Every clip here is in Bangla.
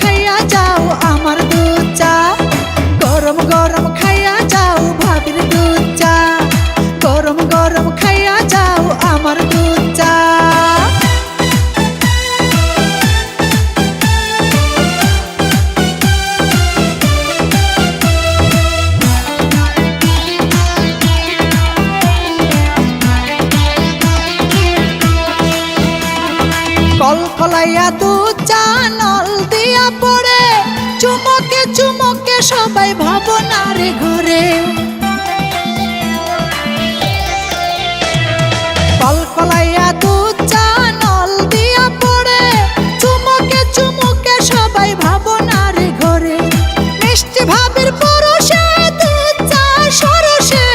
খাইয়া যাও আমার দুধ চা, গরম গরম খাইয়া যাও ভাবির দুধ চা, গরম গরম খাইয়া যাও আমার দুধ চা। কলকলাইয়া দুধ চা নল দিয়া পড়ে, চুমকে চুমকে সবাই ভাবনার ঘরে। কলকলাইয়া দুধ চা নল দিয়া পড়ে, চুমকে চুমকে সবাই ভাবনার ঘরে। মিষ্টি ভাবের পরশে দুধ চা সরসে,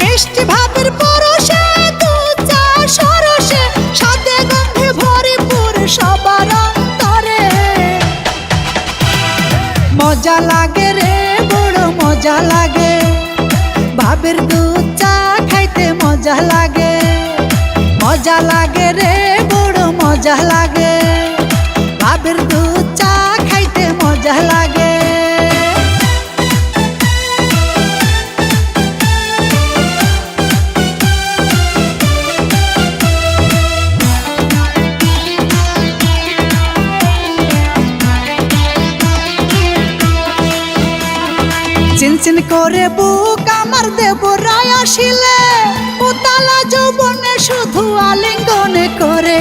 মিষ্টি ভাবের পরশে সরসে, সাথে গন্ধে ভরিপুর সবার অন্তরে। মজা লাগে রে বড় মজা লাগে, ভাবের দুধ চা খাইতে মজা লাগে। মজা লাগে রে বড় মজা লাগে, ভাবের দুধ চা খাইতে মজা লাগে। চিনচিন করে বুক আমার দেবরায় আসিলে, উতালা যৌবনে শুধু আলিঙ্গনে করে।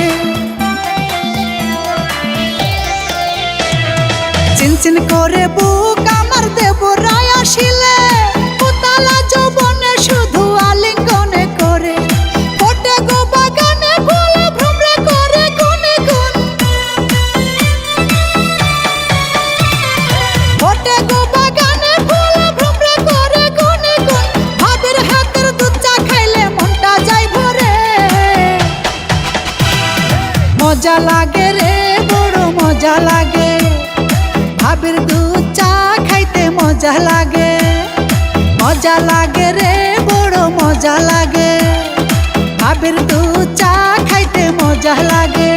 চিনচিন করে বুক আমার দেবরায় আসিলে, উতালা যৌবনে শুধু আলিঙ্গনে করে। ফোটে গো বাগানে ফুল ভ্রমরে করে গুনে গুন, ফোটে গো বাগানে ফুল ভ্রমরে করে গুনে গুন। ভাবের হাতের দুধ চা খাইলে মনটা যায় ভরে। মজা লাগে রে বড় মজা লাগে, ভাবের দুধ চা খাইতে মজা লাগে। মজা লাগে রে বড় মজা লাগে, ভাবের দুধ চা খাইতে মজা লাগে।